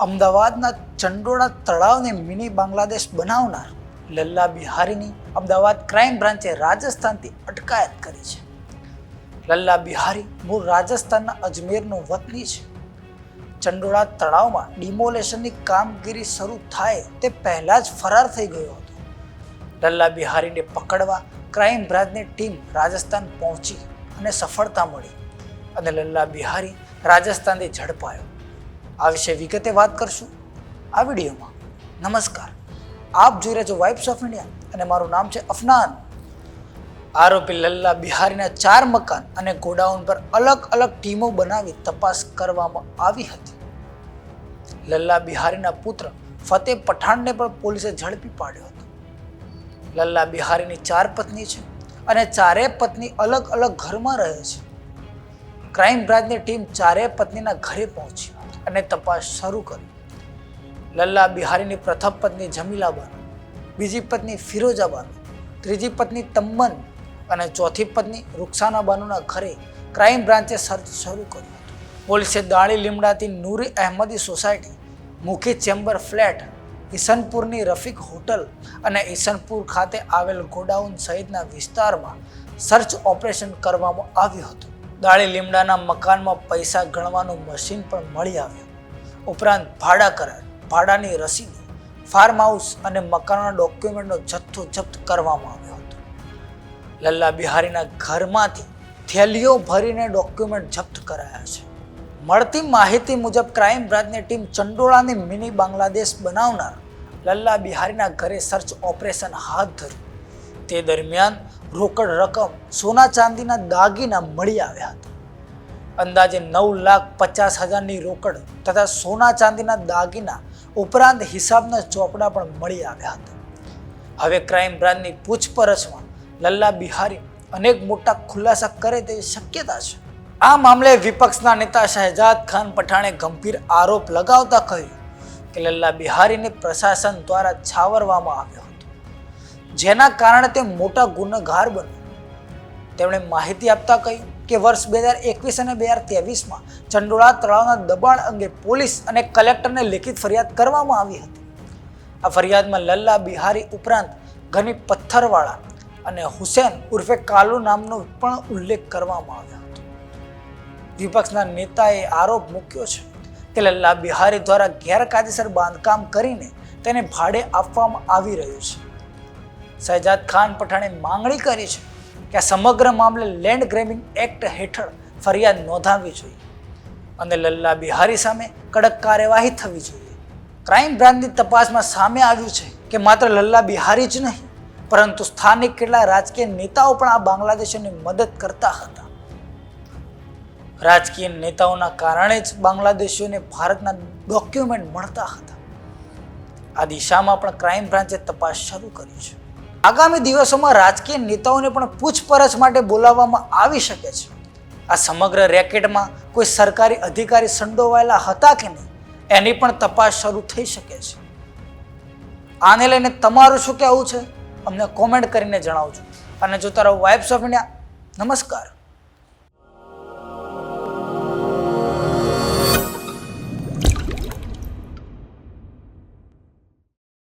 અમદાવાદના ચંડોળા તળાવને મિની બાંગ્લાદેશ બનાવનાર લલ્લા બિહારીની અમદાવાદ ક્રાઇમ બ્રાન્ચે રાજસ્થાનથી અટકાયત કરી છે. લલ્લા બિહારી મૂળ રાજસ્થાનના અજમેરનો વતની છે. ચંડોળા તળાવમાં ડિમોલેશનની કામગીરી શરૂ થાય તે પહેલા જ ફરાર થઈ ગયો હતો. લલ્લા બિહારીને પકડવા ક્રાઇમ બ્રાન્ચની ટીમ રાજસ્થાન પહોંચી અને સફળતા મળી અને લલ્લા બિહારી રાજસ્થાનથી ઝડપાયો. આ વિશે વિગતે વાત કરશું આ વિડીયોમાં. નમસ્કાર, આપ જોઈ રહ્યા છો વાઇબ્સ ઓફ ઇન્ડિયા અને મારું નામ છે અફનાન. આરોપી લલ્લા બિહારીના 4 મકાન અને ગોડાઉન પર અલગ અલગ ટીમો બનાવી તપાસ કરવામાં આવી હતી. લલ્લા બિહારીના પુત્ર ફતેહ પઠાણને પણ પોલીસે ઝડપી પાડ્યો હતો. લલ્લા બિહારીની 4 પત્ની છે અને 4 પત્ની અલગ અલગ ઘરમાં રહે છે. ક્રાઇમ બ્રાન્ચની ટીમ 4 પત્નીના ઘરે પહોંચી અને તપાસ શરૂ કરી. લલ્લા બિહારીની પ્રથમ પત્ની જમીલા બાનુ, બીજી પત્ની ફિરોઝા બાનુ, ત્રીજી પત્ની તમ્મન અને ચોથી પત્ની રૂકસાના બાનુના ઘરે ક્રાઇમ બ્રાન્ચે સર્ચ શરૂ કર્યું હતું. પોલીસે દાળી લીમડાથી Noori Ahmedi society, Mukhi chamber flat, ઈસનપુરની રફીક હોટલ અને ઈસનપુર ખાતે આવેલ ગોડાઉન સહિતના વિસ્તારમાં સર્ચ ઓપરેશન કરવામાં આવ્યું હતું. દાળી લીમડાના મકાનમાં પૈસા ગણવાનું મશીન પણ મળી આવ્યું. ઉપરાંત ભાડા કરાર, ભાડાની રસીદ, ફાર્મ હાઉસ અને મકાનના ડોક્યુમેન્ટનો જથ્થો જપ્ત કરવામાં આવ્યો હતો. લલ્લા બિહારીના ઘરમાંથી થેલીઓ ભરીને ડોક્યુમેન્ટ જપ્ત કરાયા છે. મળતી માહિતી મુજબ ક્રાઇમ બ્રાન્ચની ટીમ ચંડોળાની મિની બાંગ્લાદેશ બનાવનાર લલ્લા બિહારીના ઘરે સર્ચ ઓપરેશન હાથ ધર્યું. તે દરમિયાન રોકડ રકમ, સોના ચાંદીના દાગીના મળી આવ્યા હતા. અંદાજે 9,50,000ની રોકડ તથા સોના ચાંદીના દાગીના ઉપરાંત હિસાબના ચોપડા પણ મળી આવ્યા હતા. હવે ક્રાઇમ બ્રાન્ચની પૂછપરછમાં લલ્લા બિહારી અનેક મોટા ખુલાસા કરે તેવી શક્યતા છે. આ મામલે વિપક્ષના નેતા શહેજાદ ખાન પઠાણે ગંભીર આરોપ લગાવતા કહ્યું કે લલ્લા બિહારીને પ્રશાસન દ્વારા છાવરવામાં આવ્યો હતો, જેના કારણે તે મોટા ગુનેગાર બન્યો. તેમણે માહિતી આપતા કહ્યું કે વર્ષ 2021 અને 2023માં ચંડોળા તળાવના દબાણ અંગે પોલીસ અને કલેક્ટરને લેખિત ફરિયાદ કરવામાં આવી હતી. આ ફરિયાદમાં લલ્લા બિહારી ઉપરાંત ઘણી પથ્થરવાળા અને હુસેન ઉર્ફે કાલુ નામનો પણ ઉલ્લેખ કરવામાં આવ્યો હતો. વિપક્ષના નેતાએ આરોપ મૂક્યો છે કે લલ્લા બિહારી દ્વારા ગેરકાયદેસર બાંધકામ કરીને તેને ભાડે આપવામાં આવી રહ્યું છે. શહેજાદ ખાન પઠાણે માંગણી કરી છે કે આ સમગ્ર મામલે લેન્ડ ગ્રેબિંગ એક્ટ હેઠળ ફરિયાદ નોંધાવવી જોઈએ અને લલ્લા બિહારી સામે કડક કાર્યવાહી થવી જોઈએ. ક્રાઇમ બ્રાન્ચની તપાસમાં સામે આવ્યું છે કે માત્ર લલ્લા બિહારી જ નહીં, પરંતુ સ્થાનિક કેટલા રાજકીય નેતાઓ પણ આ બાંગ્લાદેશીઓની મદદ કરતા હતા. રાજકીય નેતાઓના કારણે જ બાંગ્લાદેશીઓને ભારતના ડોક્યુમેન્ટ મળતા હતા. આ દિશામાં પણ ક્રાઇમ બ્રાન્ચે તપાસ શરૂ કરી છે. આગામી દિવસોમાં રાજકીય નેતાઓને પણ પૂછપરછ માટે બોલાવવામાં આવી શકે છે. આ સમગ્ર રેકેટમાં કોઈ સરકારી અધિકારી સંડોવાયેલા હતા કે નહીં એની પણ તપાસ શરૂ થઈ શકે છે. આને લઈને તમારું શું કહેવું છે અમને કોમેન્ટ કરીને જણાવજો અને જોતા રહો વાઇબ્સ ઓફ ઇન્ડિયા. નમસ્કાર.